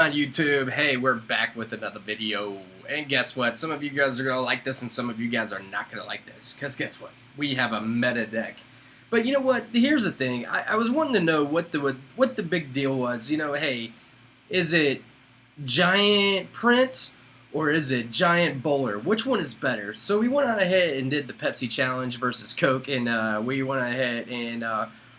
On YouTube. Hey, we're back with another video, and guess what? Some of you guys are gonna like this and some of you guys are not gonna like this, because guess what? We have a meta deck. But you know what? Here's the thing. I was wanting to know what the big deal was. Hey, is it Giant Prince or is it Giant Bowler? Which one is better? So we went on ahead and did the Pepsi Challenge versus Coke, and we went ahead and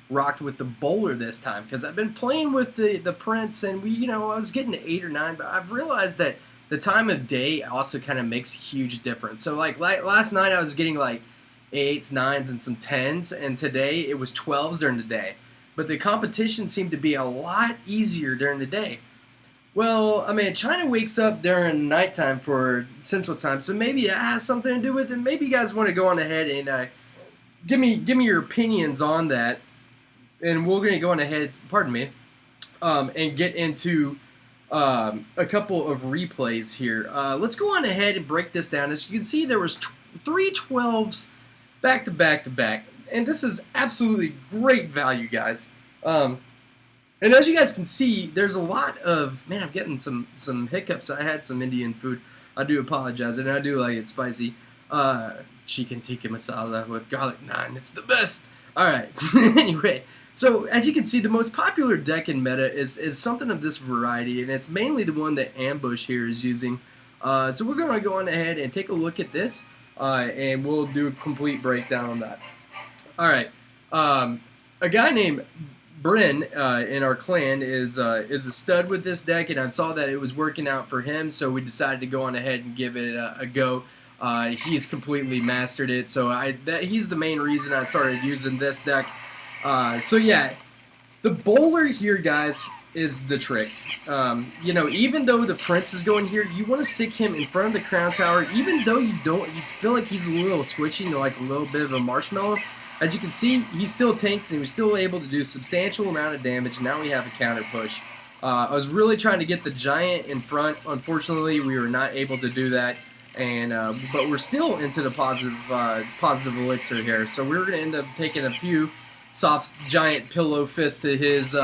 rocked with the Bowler this time because I've been playing with the Prince, and I was getting to 8 or 9, but I've realized that the time of day also kind of makes a huge difference. So like last night I was getting like 8s, 9s, and some 10s, and today it was 12s during the day. But the competition seemed to be a lot easier during the day. Well, I mean, China wakes up during nighttime for Central Time, so maybe it has something to do with it. Maybe you guys want to go on ahead and give me your opinions on that, and we're going to go on ahead, pardon me, and get into a couple of replays here. Let's go on ahead and break this down. As you can see, there was 3 12s back to back to back, and this is absolutely great value, guys. And as you guys can see, there's a lot of, man, I'm getting some hiccups. I had some Indian food. I do apologize, and I do like it spicy. Chicken tikka masala with garlic naan. It's the best. All right. Anyway, so as you can see, the most popular deck in meta is something of this variety, and it's mainly the one that Ambush here is using. So we're going to go on ahead and take a look at this, and we'll do a complete breakdown on that. All right. A guy named Bryn in our clan is a stud with this deck, and I saw that it was working out for him, so we decided to go on ahead and give it a go. He's completely mastered it, so he's the main reason I started using this deck. So yeah, the Bowler here, guys, is the trick. Even though the Prince is going here, you want to stick him in front of the Crown Tower, even though you feel like he's a little squishy, like a little bit of a marshmallow. As you can see, he still tanks, and he was still able to do a substantial amount of damage. Now we have a counter push. I was really trying to get the Giant in front. Unfortunately, we were not able to do that, and but we're still into the positive elixir here. So we're going to end up taking a few soft Giant pillow fists to his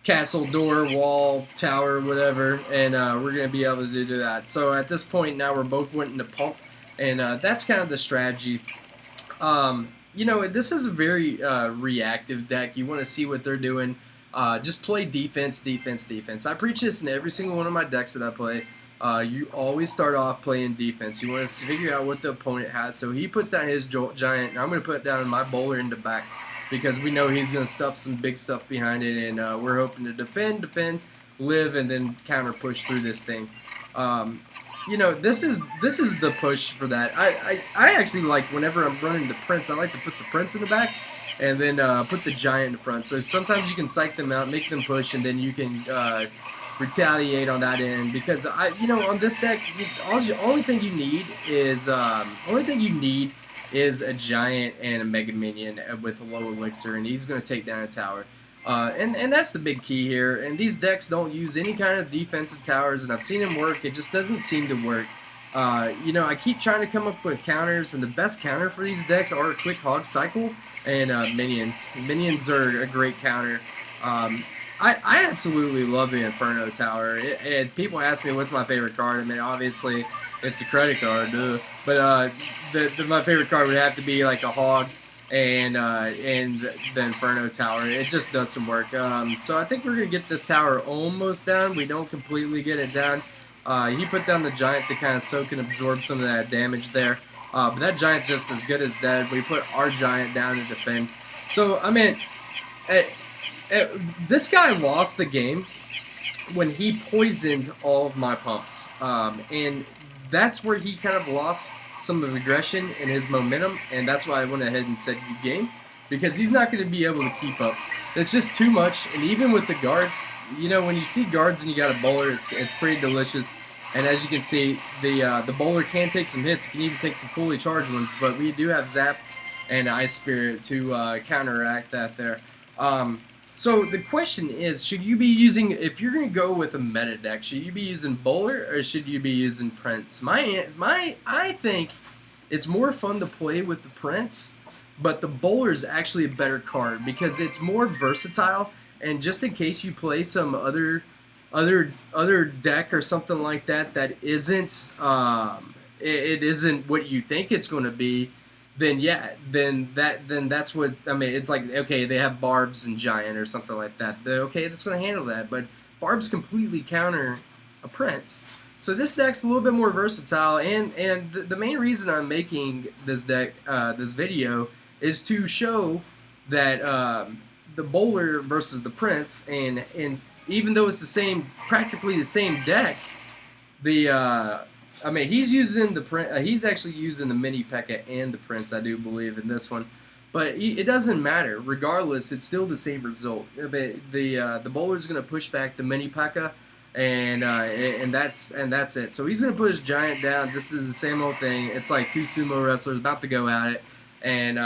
castle, door, wall, tower, whatever, and we're going to be able to do that. So at this point now, we're both wanting to pump, and that's kind of the strategy. This is a very reactive deck. You want to see what they're doing. Just play defense, defense, defense. I preach this in every single one of my decks that I play. You always start off playing defense. You want to figure out what the opponent has. So he puts down his Giant, and I'm going to put down my Bowler in the back because we know he's going to stuff some big stuff behind it, and we're hoping to defend, live, and then counter push through this thing. This is the push for that. I actually like, whenever I'm running the Prince, I like to put the Prince in the back and then put the Giant in front. So sometimes you can psych them out, make them push, and then you can retaliate on that end. Because on this deck, only thing you need is a Giant and a Mega Minion with a low elixir, and he's going to take down a tower. And that's the big key here. And these decks don't use any kind of defensive towers, and I've seen them work. It just doesn't seem to work. I keep trying to come up with counters, and the best counter for these decks are a quick hog cycle and minions. Minions are a great counter. I absolutely love the Inferno Tower. And people ask me what's my favorite card. I mean, obviously it's the credit card, duh. But my favorite card would have to be like a hog and the Inferno Tower. It just does some work. So I think we're going to get this tower almost down. We don't completely get it down. He put down the Giant to kind of soak and absorb some of that damage there. But that Giant's just as good as dead. We put our Giant down to defend. So, I mean, this guy lost the game when he poisoned all of my pumps. And that's where he kind of lost some of the aggression and his momentum, and that's why I went ahead and said good game, because he's not going to be able to keep up. It's just too much. And even with the guards, when you see guards and you got a Bowler, it's pretty delicious. And as you can see, the Bowler can take some hits. It can even take some fully charged ones, but we do have Zap and Ice Spirit to counteract that there. So the question is, should you be using, if you're going to go with a meta deck, should you be using Bowler or should you be using Prince? I think it's more fun to play with the Prince, but the Bowler is actually a better card because it's more versatile, and just in case you play some other other deck or something like that that isn't it isn't what you think it's going to be, then yeah, then that's what I mean. It's like, okay, they have Barbs and Giant or something like that. Okay, that's going to handle that, but Barbs completely counter a Prince. So this deck's a little bit more versatile, and the main reason I'm making this deck this video is to show that the Bowler versus the Prince, and even though it's practically the same deck, the I mean, he's actually using the Mini P.E.K.K.A. and the Prince, I do believe, in this one. But it doesn't matter. Regardless, it's still the same result. The Bowler's going to push back the Mini P.E.K.K.A. And that's it. So he's going to put his Giant down. This is the same old thing. It's like two sumo wrestlers about to go at it, and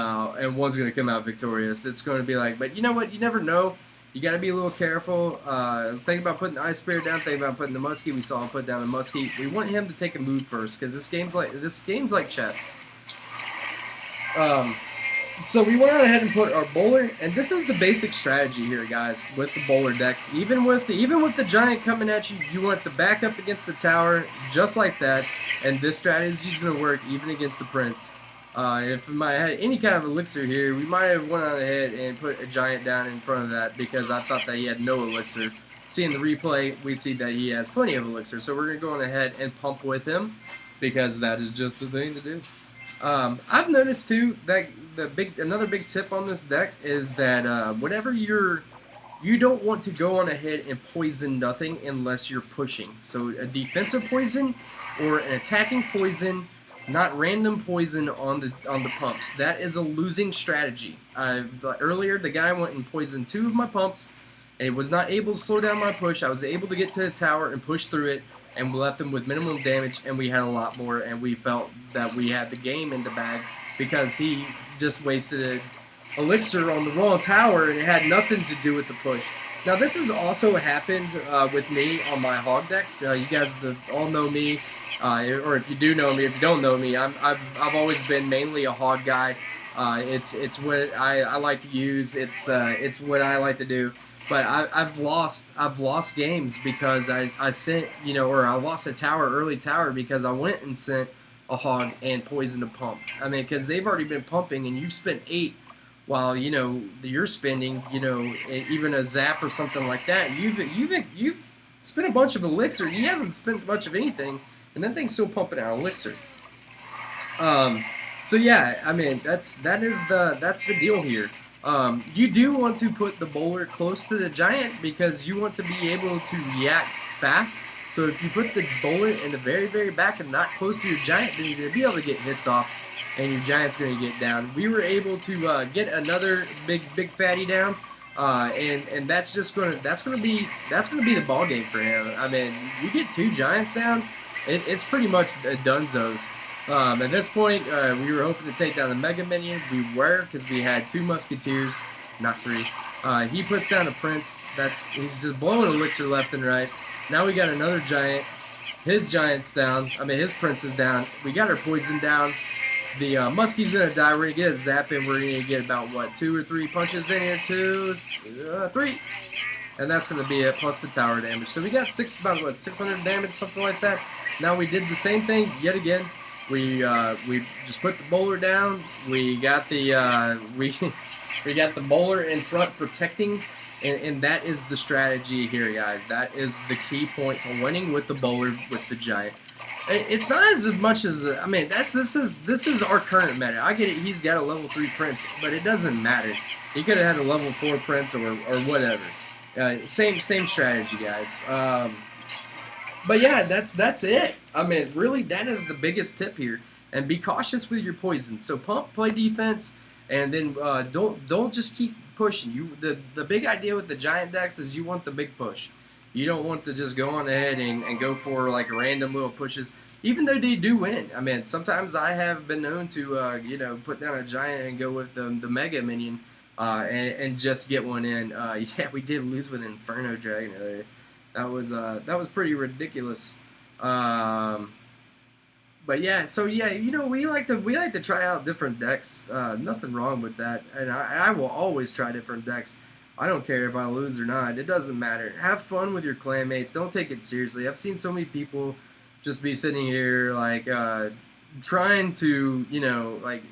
one's going to come out victorious. It's going to be like, but you know what? You never know. You got to be a little careful. I was thinking about putting the Ice Spirit down, thinking about putting the Muskie. We saw him put down the Muskie. We want him to take a move first, because this game's like chess. So we went ahead and put our Bowler, and this is the basic strategy here, guys, with the Bowler deck. Even with the Giant coming at you, you want to back up against the tower, just like that, and this strategy is going to work even against the Prince. If we might have had any kind of elixir here, we might have went on ahead and put a Giant down in front of that, because I thought that he had no elixir. Seeing the replay, we see that he has plenty of elixir, so we're going to go on ahead and pump with him, because that is just the thing to do. I've noticed too that another big tip on this deck is that whenever you don't want to go on ahead and poison nothing unless you're pushing. So a defensive poison or an attacking poison, not random poison on the pumps. That is a losing strategy. Earlier, the guy went and poisoned 2 of my pumps, and he was not able to slow down my push. I was able to get to the tower and push through it, and we left him with minimum damage, and we had a lot more, and we felt that we had the game in the bag because he just wasted an elixir on the wrong tower, and it had nothing to do with the push. Now, this has also happened with me on my hog decks. You guys all know me, or if you do know me, if you don't know me, I've always been mainly a hog guy. It's what I like to use. It's what I like to do. But I've lost games because I sent, or I lost a early tower because I went and sent a hog and poisoned a pump. I mean, because they've already been pumping, and you've spent 8 while you're spending even a zap or something like that. You've spent a bunch of elixir. He hasn't spent much of anything, and that thing's still pumping out elixir. So yeah, I mean that's the deal here. You do want to put the Bowler close to the Giant because you want to be able to react fast. So if you put the Bowler in the very, very back and not close to your Giant, then you're going to be able to get hits off, and your Giant's going to get down. We were able to get another big fatty down, and that's going to be the ball game for him. I mean, you get 2 Giants down, it's pretty much dunzos. At this point, we were hoping to take down the Mega Minion. We were, because we had 2 Musketeers, not 3. He puts down a Prince. He's just blowing elixir left and right. Now we got another Giant. His Giant's down. I mean, his Prince is down. We got our Poison down. The Muskie's going to die. We're going to get a zap in. We're going to get about, 2 or 3 punches in here? 2, 3. And that's going to be it, plus the tower damage. So we got about 600 damage, something like that. Now we did the same thing yet again. We just put the Bowler down. We got the we got the Bowler in front protecting, and that is the strategy here, guys. That is the key point to winning with the Bowler with the Giant. It's not as much as I mean this is our current meta. I get it. He's got a level 3 Prince, but it doesn't matter. He could have had a level 4 Prince or whatever. Same strategy, guys. But yeah, that's it. I mean, really, that is the biggest tip here. And be cautious with your poison. So pump, play defense, and then don't just keep pushing. The big idea with the Giant decks is you want the big push. You don't want to just go on ahead and go for like random little pushes, even though they do win. I mean, sometimes I have been known to put down a Giant and go with the Mega Minion and just get one in. Yeah, we did lose with Inferno Dragon earlier. That was pretty ridiculous. But yeah, so yeah, we like to try out different decks. Nothing wrong with that, and I will always try different decks. I don't care if I lose or not. It doesn't matter. Have fun with your clanmates. Don't take it seriously. I've seen so many people just be sitting here like trying to, you know, like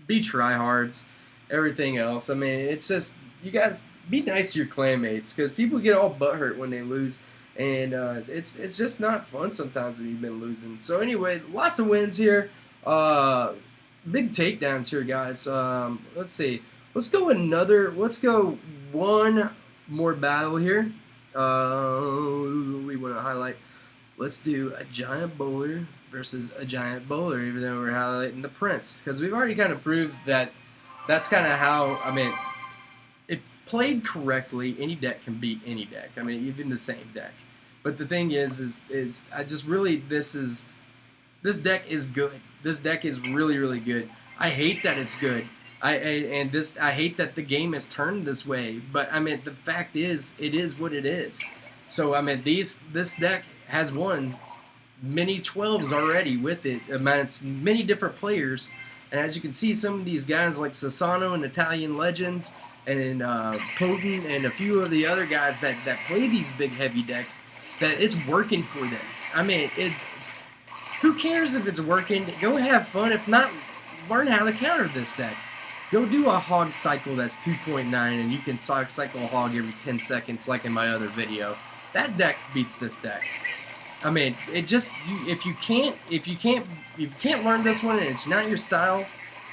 be tryhards, everything else. I mean, it's just you guys be nice to your clanmates because people get all butthurt when they lose, and it's just not fun sometimes when you've been losing. So anyway, lots of wins here, big takedowns here, guys. Let's see. Let's go another. Let's go one more battle here. We want to highlight. Let's do a giant bowler versus a giant bowler, even though we're highlighting the prince, because we've already kind of proved that that's kind of how, I mean, if played correctly, any deck can beat any deck. I mean, even the same deck. But the thing is I just really, this deck is good. This deck is really, really good. I hate that it's good. I hate that the game has turned this way. But I mean, the fact is, it is what it is. So I mean, this deck has won many 12s already with it. I mean, it's many different players, and as you can see, some of these guys like Sassano and Italian Legends and Potent and a few of the other guys that play these big heavy decks, that it's working for them. I mean, who cares if it's working? Go have fun. If not, learn how to counter this deck. Go do a hog cycle that's 2.9, and you can cycle a hog every 10 seconds like in my other video. That deck beats this deck. I mean, it just, if you can't learn this one and it's not your style,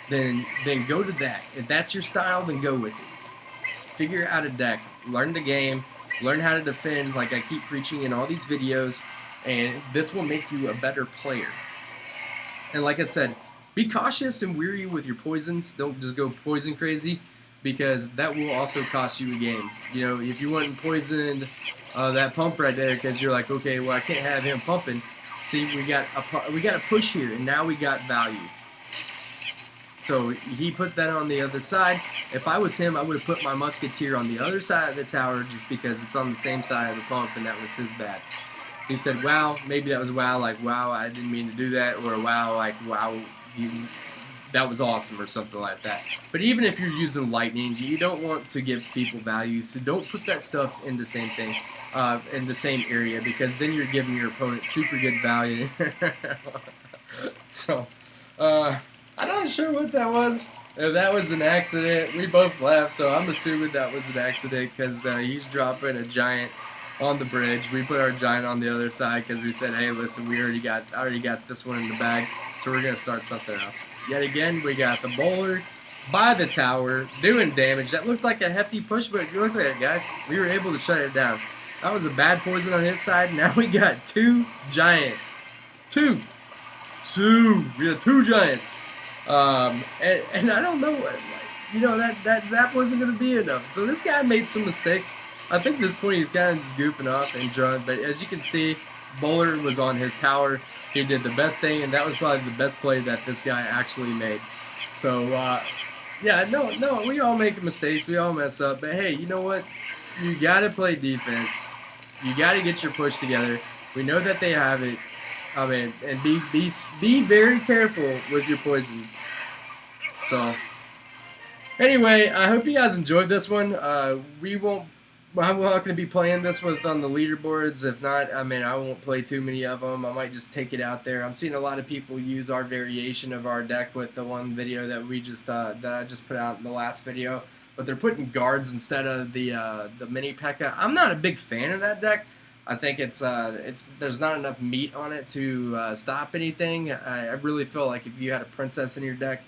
then go to that. If that's your style, then go with it. Figure out a deck, learn the game, learn how to defend, like I keep preaching in all these videos, and this will make you a better player. And like I said, be cautious and wary with your poisons. Don't just go poison crazy, because that will also cost you a game. You know, if you went and poisoned that pump right there because you're like, okay, well, I can't have him pumping. See, we got a push here, and now we got value. So he put that on the other side. If I was him, I would have put my musketeer on the other side of the tower just because it's on the same side of the pump, and that was his bad. He said, wow, maybe that was wow, like, wow, I didn't mean to do that, or wow, like, wow, that was awesome, or something like that. But even if you're using lightning, you don't want to give people value, so don't put that stuff in the same thing, in the same area, because then you're giving your opponent super good value. So, I'm not sure what that was. If that was an accident, we both laughed, so I'm assuming that was an accident, because he's dropping a giant on the bridge. We put our giant on the other side because we said, hey, listen, I already got this one in the bag, so we're going to start something else. Yet again, we got the bowler by the tower doing damage. That looked like a hefty push, but look at it, guys. We were able to shut it down. That was a bad poison on his side. Now we got two giants. Two. We got two giants. And I don't know, you know, that zap wasn't going to be enough. So this guy made some mistakes. I think at this point he's kind of just goofing off and drunk, but as you can see, bowler was on his tower. He did the best thing, and that was probably the best play that this guy actually made. So, yeah, no, we all make mistakes. We all mess up. But, hey, you know what? You got to play defense. You got to get your push together. We know that they have it. I mean, and be very careful with your poisons. So, anyway, I hope you guys enjoyed this one. I'm not going to be playing this on the leaderboards. If not, I mean, I won't play too many of them. I might just take it out there. I'm seeing a lot of people use our variation of our deck with the one video that I just put out in the last video. But they're putting guards instead of the mini P.E.K.K.A. I'm not a big fan of that deck. I think there's not enough meat on it to stop anything. I really feel like if you had a princess in your deck,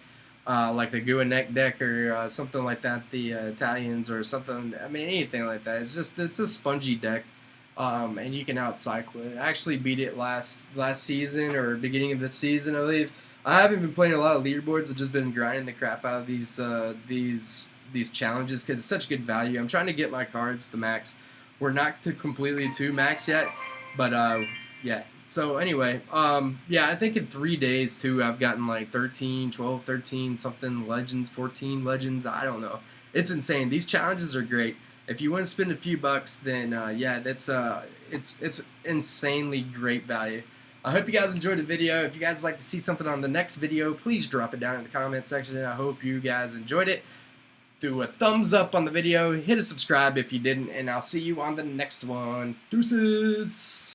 like the Gua Neck deck or something like that, the Italians or something, I mean, anything like that. It's a spongy deck, and you can outcycle it. I actually beat it last season or beginning of this season, I believe. I haven't been playing a lot of leaderboards. I've just been grinding the crap out of these challenges because it's such good value. I'm trying to get my cards to max. We're not completely to max yet, but yeah. So anyway, yeah, I think in 3 days too, I've gotten like 13, 12, 13 something legends, 14 legends. I don't know. It's insane. These challenges are great. If you want to spend a few bucks, then yeah, that's it's insanely great value. I hope you guys enjoyed the video. If you guys like to see something on the next video, please drop it down in the comment section. And I hope you guys enjoyed it. do a thumbs up on the video, hit a subscribe if you didn't, and I'll see you on the next one. Deuces!